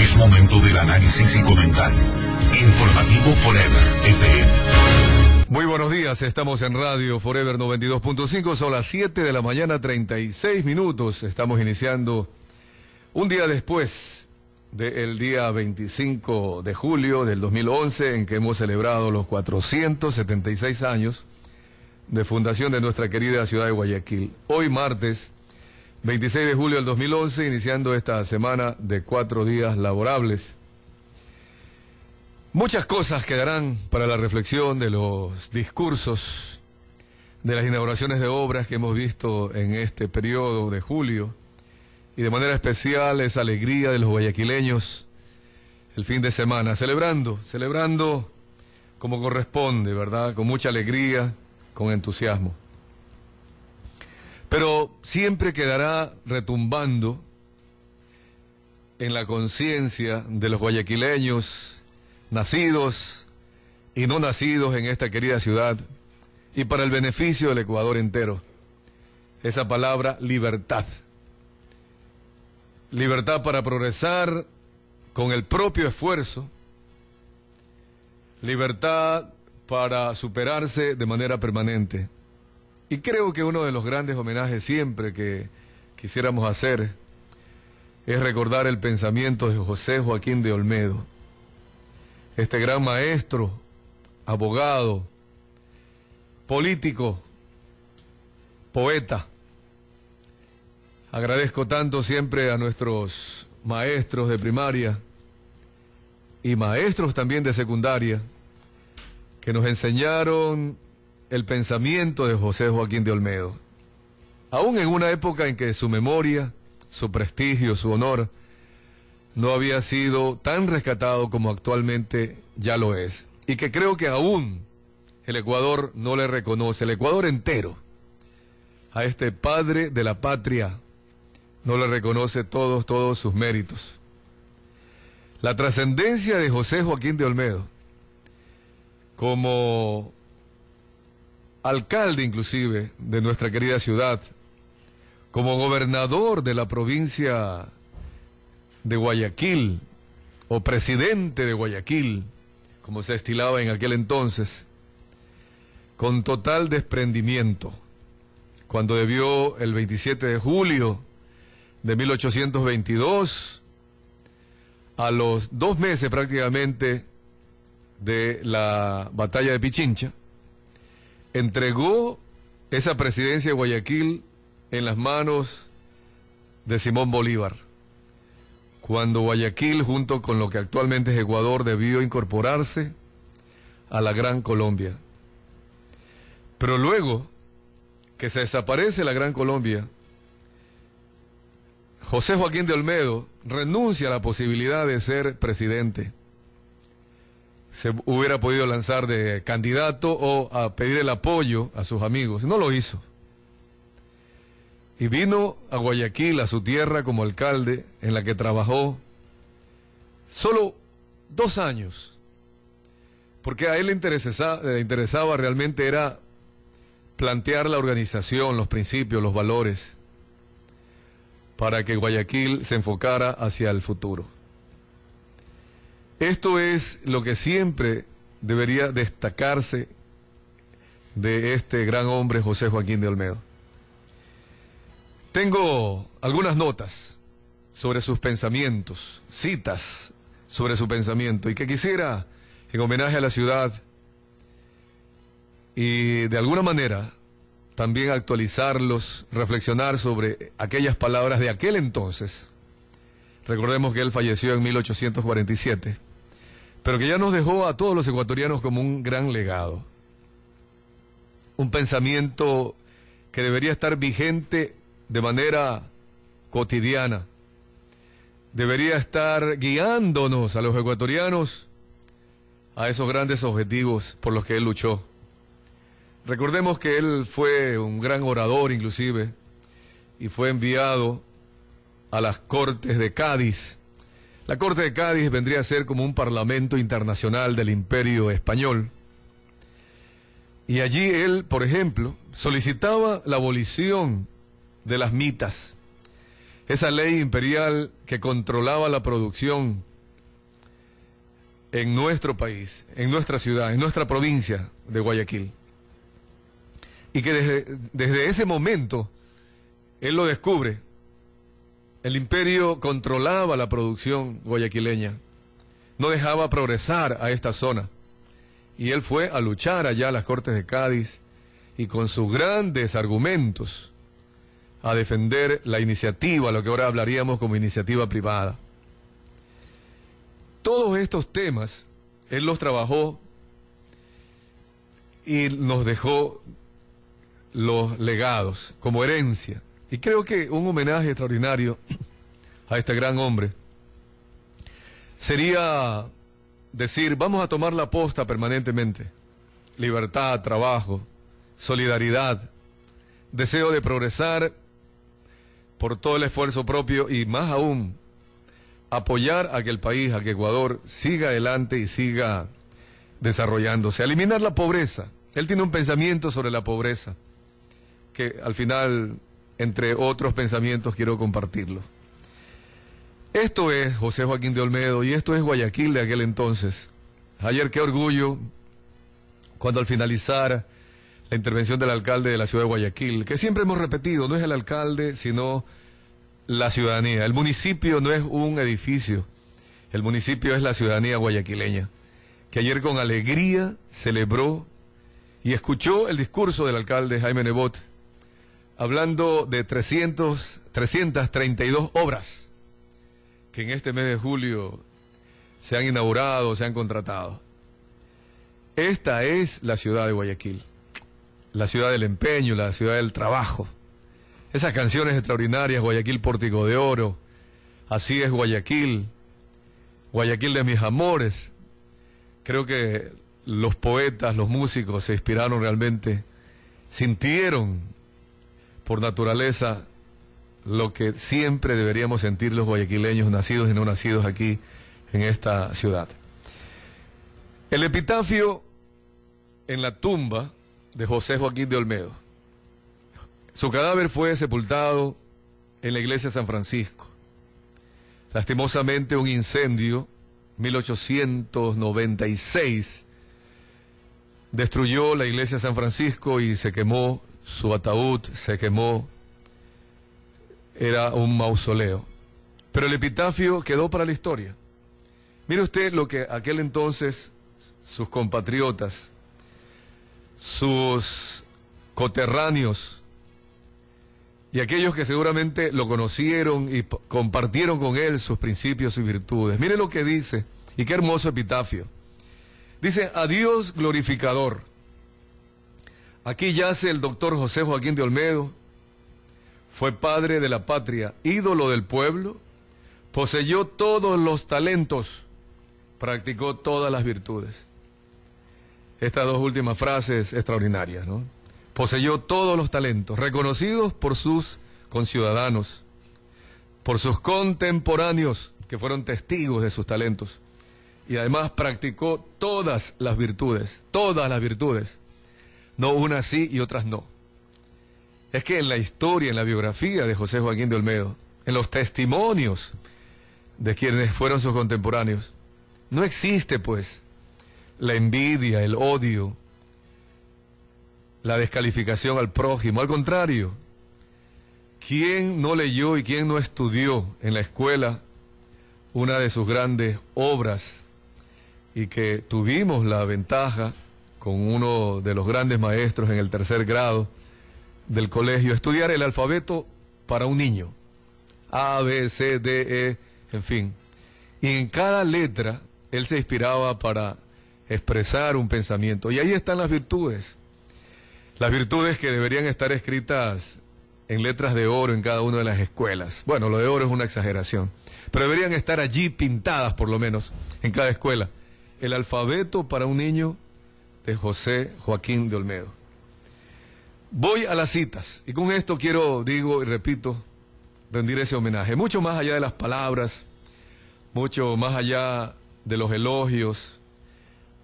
Es momento del análisis y comentario. Informativo Forever FM. Muy buenos días, estamos en Radio Forever 92.5, son las 7 de la mañana, 36 minutos. Estamos iniciando un día después del día 25 de julio del 2011, en que hemos celebrado los 476 años de fundación de nuestra querida ciudad de Guayaquil. Hoy martes 26 de julio del 2011, iniciando esta semana de 4 días laborables. Muchas cosas quedarán para la reflexión de los discursos, de las inauguraciones de obras que hemos visto en este periodo de julio, y de manera especial esa alegría de los guayaquileños el fin de semana, celebrando como corresponde, ¿verdad? Con mucha alegría, con entusiasmo. Pero siempre quedará retumbando en la conciencia de los guayaquileños nacidos y no nacidos en esta querida ciudad, y para el beneficio del Ecuador entero, esa palabra libertad. Libertad para progresar con el propio esfuerzo, libertad para superarse de manera permanente. Y creo que uno de los grandes homenajes siempre que quisiéramos hacer es recordar el pensamiento de José Joaquín de Olmedo, este gran maestro, abogado, político, poeta. Agradezco tanto siempre a nuestros maestros de primaria y maestros también de secundaria que nos enseñaron el pensamiento de José Joaquín de Olmedo, aún en una época en que su memoria, su prestigio, su honor no había sido tan rescatado como actualmente ya lo es, y que creo que aún el Ecuador no le reconoce, el Ecuador entero, a este padre de la patria, no le reconoce todos sus méritos. La trascendencia de José Joaquín de Olmedo, como alcalde inclusive de nuestra querida ciudad, como gobernador de la provincia de Guayaquil, o presidente de Guayaquil, como se estilaba en aquel entonces, con total desprendimiento, cuando debió el 27 de julio de 1822, a los 2 meses prácticamente de la batalla de Pichincha, entregó esa presidencia de Guayaquil en las manos de Simón Bolívar, cuando Guayaquil, junto con lo que actualmente es Ecuador, debió incorporarse a la Gran Colombia. Pero luego que se desaparece la Gran Colombia, José Joaquín de Olmedo renuncia a la posibilidad de ser presidente. Se hubiera podido lanzar de candidato o a pedir el apoyo a sus amigos. No lo hizo. Y vino a Guayaquil, a su tierra, como alcalde, en la que trabajó solo 2 años. Porque a él le interesaba realmente era plantear la organización, los principios, los valores, para que Guayaquil se enfocara hacia el futuro. Esto es lo que siempre debería destacarse de este gran hombre, José Joaquín de Olmedo. Tengo algunas notas sobre sus pensamientos, citas sobre su pensamiento, y que quisiera, en homenaje a la ciudad, y de alguna manera también actualizarlos, reflexionar sobre aquellas palabras de aquel entonces. Recordemos que él falleció en 1847, pero que ya nos dejó a todos los ecuatorianos como un gran legado. Un pensamiento que debería estar vigente de manera cotidiana. Debería estar guiándonos a los ecuatorianos a esos grandes objetivos por los que él luchó. Recordemos que él fue un gran orador inclusive, y fue enviado a las Cortes de Cádiz. La Corte de Cádiz vendría a ser como un parlamento internacional del Imperio Español. Y allí él, por ejemplo, solicitaba la abolición de las mitas, esa ley imperial que controlaba la producción en nuestro país, en nuestra ciudad, en nuestra provincia de Guayaquil. Y que desde ese momento él lo descubre. El imperio controlaba la producción guayaquileña, no dejaba progresar a esta zona. Y él fue a luchar allá a las Cortes de Cádiz y con sus grandes argumentos a defender la iniciativa, lo que ahora hablaríamos como iniciativa privada. Todos estos temas él los trabajó y nos dejó los legados como herencia. Y creo que un homenaje extraordinario a este gran hombre sería decir, vamos a tomar la posta permanentemente. Libertad, trabajo, solidaridad, deseo de progresar por todo el esfuerzo propio y más aún, apoyar a que el país, a que Ecuador siga adelante y siga desarrollándose. Eliminar la pobreza. Él tiene un pensamiento sobre la pobreza que al final, entre otros pensamientos, quiero compartirlo. Esto es José Joaquín de Olmedo y esto es Guayaquil de aquel entonces. Ayer qué orgullo cuando al finalizar la intervención del alcalde de la ciudad de Guayaquil, que siempre hemos repetido, no es el alcalde, sino la ciudadanía. El municipio no es un edificio, el municipio es la ciudadanía guayaquileña, que ayer con alegría celebró y escuchó el discurso del alcalde Jaime Nebot, hablando de 332 obras que en este mes de julio se han inaugurado, se han contratado. Esta es la ciudad de Guayaquil, la ciudad del empeño, la ciudad del trabajo. Esas canciones extraordinarias, Guayaquil Pórtico de Oro, Así es Guayaquil, Guayaquil de mis amores. Creo que los poetas, los músicos se inspiraron realmente, sintieron por naturaleza lo que siempre deberíamos sentir los guayaquileños, nacidos y no nacidos aquí en esta ciudad. El epitafio en la tumba de José Joaquín de Olmedo. Su cadáver fue sepultado en la iglesia de San Francisco. Lastimosamente un incendio, 1896, destruyó la iglesia de San Francisco y se quemó su ataúd, se quemó. Era un mausoleo. Pero el epitafio quedó para la historia. Mire usted lo que aquel entonces sus compatriotas, sus coterráneos y aquellos que seguramente lo conocieron y compartieron con él sus principios y virtudes. Mire lo que dice, y qué hermoso epitafio. Dice, a Dios glorificador. Aquí yace el doctor José Joaquín de Olmedo. Fue padre de la patria, ídolo del pueblo, poseyó todos los talentos, practicó todas las virtudes. Estas dos últimas frases extraordinarias, ¿no? Poseyó todos los talentos, reconocidos por sus conciudadanos, por sus contemporáneos, que fueron testigos de sus talentos, y además practicó todas las virtudes, no unas sí y otras no. Es que en la historia, en la biografía de José Joaquín de Olmedo, en los testimonios de quienes fueron sus contemporáneos, no existe pues la envidia, el odio, la descalificación al prójimo. Al contrario, ¿quién no leyó y quién no estudió en la escuela una de sus grandes obras y que tuvimos la ventaja con uno de los grandes maestros en el 3er grado del colegio, estudiar el alfabeto para un niño, A, B, C, D, E, en fin, y en cada letra él se inspiraba para expresar un pensamiento, y ahí están las virtudes que deberían estar escritas en letras de oro en cada una de las escuelas. Bueno, lo de oro es una exageración, pero deberían estar allí pintadas por lo menos en cada escuela. El alfabeto para un niño de José Joaquín de Olmedo. Voy a las citas, y con esto quiero, digo y repito, rendir ese homenaje. Mucho más allá de las palabras, mucho más allá de los elogios,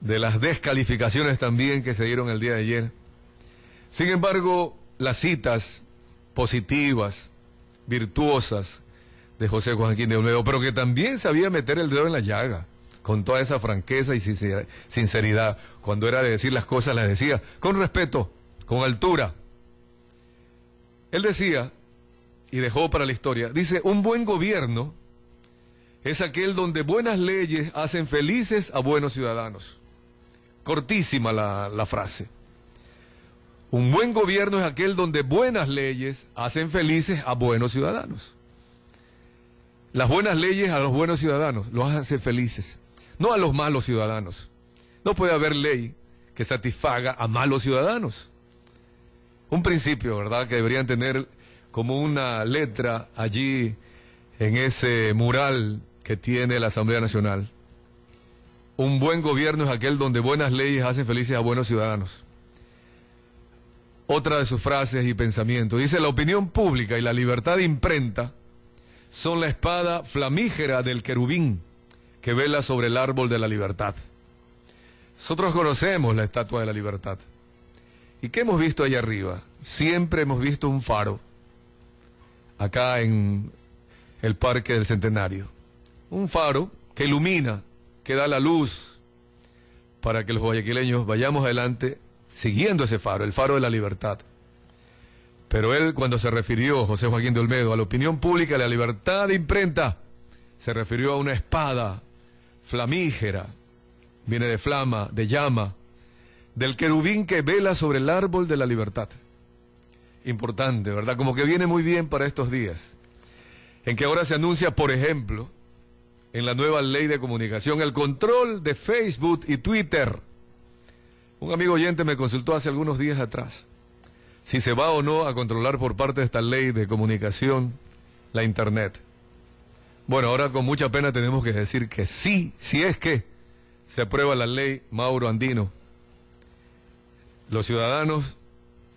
de las descalificaciones también que se dieron el día de ayer. Sin embargo, las citas positivas, virtuosas de José Joaquín de Olmedo, pero que también sabía meter el dedo en la llaga, con toda esa franqueza y sinceridad. Cuando era de decir las cosas, las decía con respeto, con altura. Él decía, y dejó para la historia, dice, un buen gobierno es aquel donde buenas leyes hacen felices a buenos ciudadanos. Cortísima la frase. Un buen gobierno es aquel donde buenas leyes hacen felices a buenos ciudadanos. Las buenas leyes a los buenos ciudadanos los hacen felices, no a los malos ciudadanos. No puede haber ley que satisfaga a malos ciudadanos. Un principio, ¿verdad?, que deberían tener como una letra allí en ese mural que tiene la Asamblea Nacional. Un buen gobierno es aquel donde buenas leyes hacen felices a buenos ciudadanos. Otra de sus frases y pensamientos. Dice, la opinión pública y la libertad de imprenta son la espada flamígera del querubín que vela sobre el árbol de la libertad. Nosotros conocemos la Estatua de la Libertad. ¿Y qué hemos visto allá arriba? Siempre hemos visto un faro, acá en el Parque del Centenario. Un faro que ilumina, que da la luz para que los guayaquileños vayamos adelante siguiendo ese faro, el faro de la libertad. Pero él, cuando se refirió, José Joaquín de Olmedo, a la opinión pública, a la libertad de imprenta, se refirió a una espada flamígera, viene de flama, de llama, del querubín que vela sobre el árbol de la libertad. Importante, ¿verdad? Como que viene muy bien para estos días, en que ahora se anuncia, por ejemplo, en la nueva ley de comunicación, el control de Facebook y Twitter. Un amigo oyente me consultó hace algunos días atrás si se va o no a controlar por parte de esta ley de comunicación la Internet. Bueno, ahora con mucha pena tenemos que decir que sí, si es que se aprueba la ley Mauro Andino. Los ciudadanos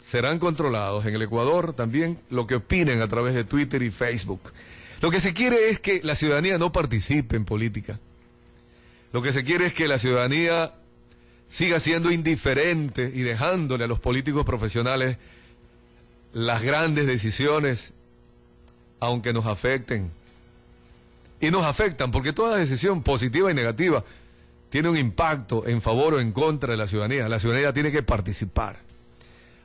serán controlados en el Ecuador también lo que opinen a través de Twitter y Facebook. Lo que se quiere es que la ciudadanía no participe en política. Lo que se quiere es que la ciudadanía siga siendo indiferente y dejándole a los políticos profesionales las grandes decisiones, aunque nos afecten. Y nos afectan porque toda decisión positiva y negativa tiene un impacto en favor o en contra de la ciudadanía. La ciudadanía tiene que participar.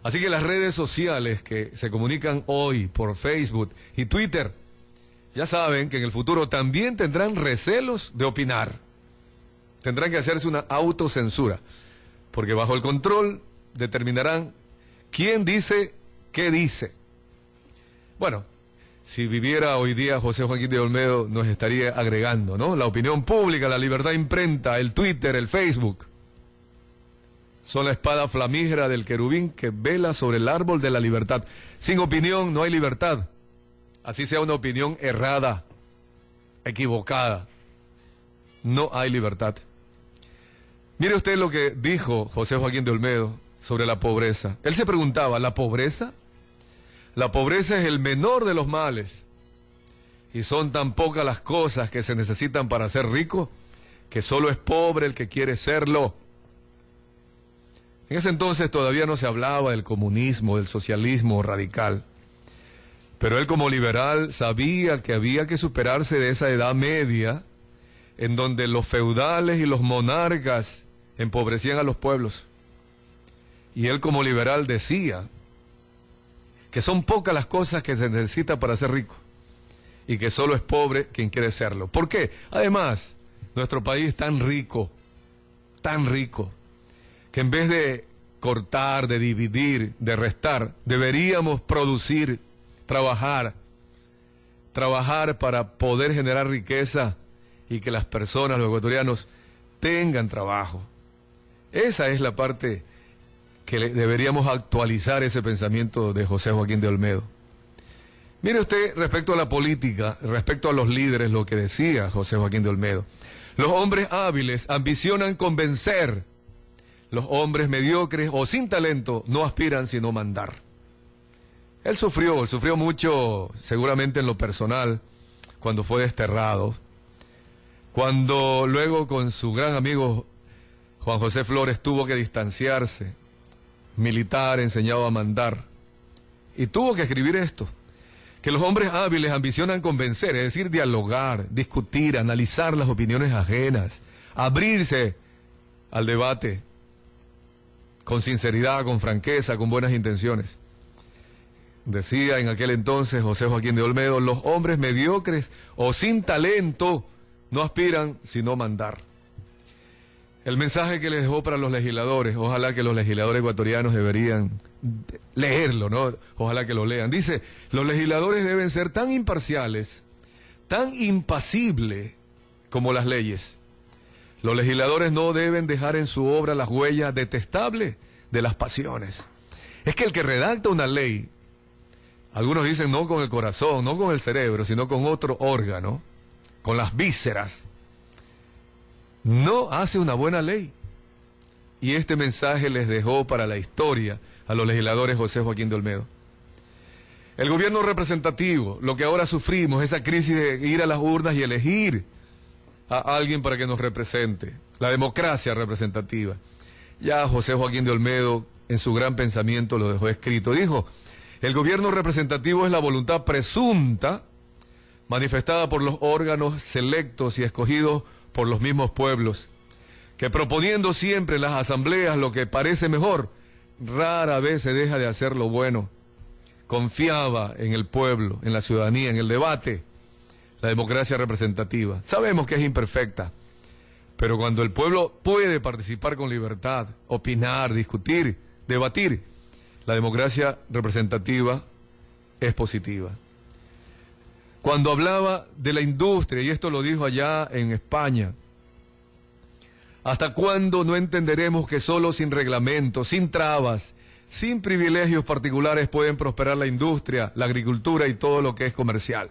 Así que las redes sociales que se comunican hoy por Facebook y Twitter, ya saben que en el futuro también tendrán recelos de opinar. Tendrán que hacerse una autocensura, porque bajo el control determinarán quién dice qué dice. Bueno, si viviera hoy día José Joaquín de Olmedo, nos estaría agregando, ¿no? La opinión pública, la libertad de imprenta, el Twitter, el Facebook, son la espada flamígera del querubín que vela sobre el árbol de la libertad. Sin opinión no hay libertad. Así sea una opinión errada, equivocada, no hay libertad. Mire usted lo que dijo José Joaquín de Olmedo sobre la pobreza. Él se preguntaba, ¿la pobreza? La pobreza es el menor de los males. Y son tan pocas las cosas que se necesitan para ser rico, que solo es pobre el que quiere serlo. En ese entonces todavía no se hablaba del comunismo, del socialismo radical. Pero él como liberal sabía que había que superarse de esa edad media en donde los feudales y los monarcas empobrecían a los pueblos. Y él como liberal decía que son pocas las cosas que se necesitan para ser rico y que solo es pobre quien quiere serlo. ¿Por qué? Además, nuestro país es tan rico, que en vez de cortar, de dividir, de restar, deberíamos producir, trabajar para poder generar riqueza y que las personas, los ecuatorianos, tengan trabajo. Esa es la parte que deberíamos actualizar, ese pensamiento de José Joaquín de Olmedo. Mire usted, respecto a la política, respecto a los líderes, lo que decía José Joaquín de Olmedo. Los hombres hábiles ambicionan convencer. Los hombres mediocres o sin talento no aspiran sino mandar. Él sufrió mucho, seguramente en lo personal, cuando fue desterrado. Cuando luego con su gran amigo Juan José Flores tuvo que distanciarse, militar, enseñado a mandar, y tuvo que escribir esto, que los hombres hábiles ambicionan convencer, es decir, dialogar, discutir, analizar las opiniones ajenas, abrirse al debate con sinceridad, con franqueza, con buenas intenciones. Decía en aquel entonces José Joaquín de Olmedo: los hombres mediocres o sin talento no aspiran sino mandar. El mensaje que les dejó para los legisladores, ojalá que los legisladores ecuatorianos deberían leerlo, ¿no? Ojalá que lo lean. Dice: los legisladores deben ser tan imparciales, tan impasibles como las leyes. Los legisladores no deben dejar en su obra las huellas detestables de las pasiones. Es que el que redacta una ley, algunos dicen no con el corazón, no con el cerebro, sino con otro órgano, con las vísceras, no hace una buena ley. Y este mensaje les dejó para la historia a los legisladores José Joaquín de Olmedo. El gobierno representativo, lo que ahora sufrimos, esa crisis de ir a las urnas y elegir a alguien para que nos represente, la democracia representativa. Ya José Joaquín de Olmedo, en su gran pensamiento, lo dejó escrito. Dijo: el gobierno representativo es la voluntad presunta manifestada por los órganos selectos y escogidos por los mismos pueblos, que proponiendo siempre en las asambleas lo que parece mejor, rara vez se deja de hacer lo bueno. Confiaba en el pueblo, en la ciudadanía, en el debate. La democracia representativa, sabemos que es imperfecta, pero cuando el pueblo puede participar con libertad, opinar, discutir, debatir, la democracia representativa es positiva. Cuando hablaba de la industria, y esto lo dijo allá en España: ¿hasta cuándo no entenderemos que solo sin reglamentos, sin trabas, sin privilegios particulares pueden prosperar la industria, la agricultura y todo lo que es comercial?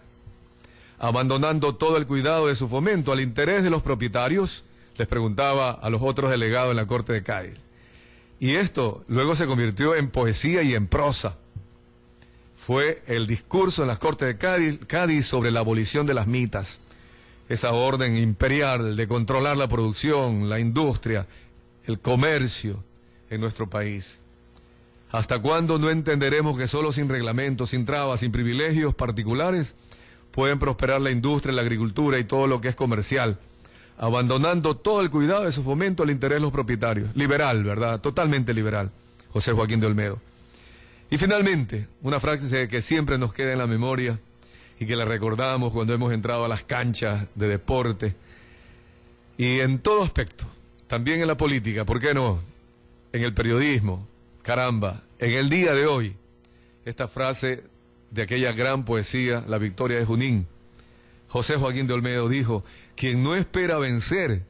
Abandonando todo el cuidado de su fomento al interés de los propietarios, les preguntaba a los otros delegados en la Corte de Cádiz. Y esto luego se convirtió en poesía y en prosa. Fue el discurso en las Cortes de Cádiz sobre la abolición de las mitas, esa orden imperial de controlar la producción, la industria, el comercio en nuestro país. ¿Hasta cuándo no entenderemos que solo sin reglamentos, sin trabas, sin privilegios particulares pueden prosperar la industria, la agricultura y todo lo que es comercial, abandonando todo el cuidado de su fomento al interés de los propietarios? Liberal, ¿verdad? Totalmente liberal, José Joaquín de Olmedo. Y finalmente, una frase que siempre nos queda en la memoria y que la recordamos cuando hemos entrado a las canchas de deporte y en todo aspecto, también en la política, ¿por qué no? En el periodismo, caramba, en el día de hoy, esta frase de aquella gran poesía, La Victoria de Junín. José Joaquín de Olmedo dijo: quien no espera vencer,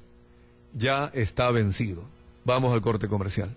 ya está vencido. Vamos al corte comercial.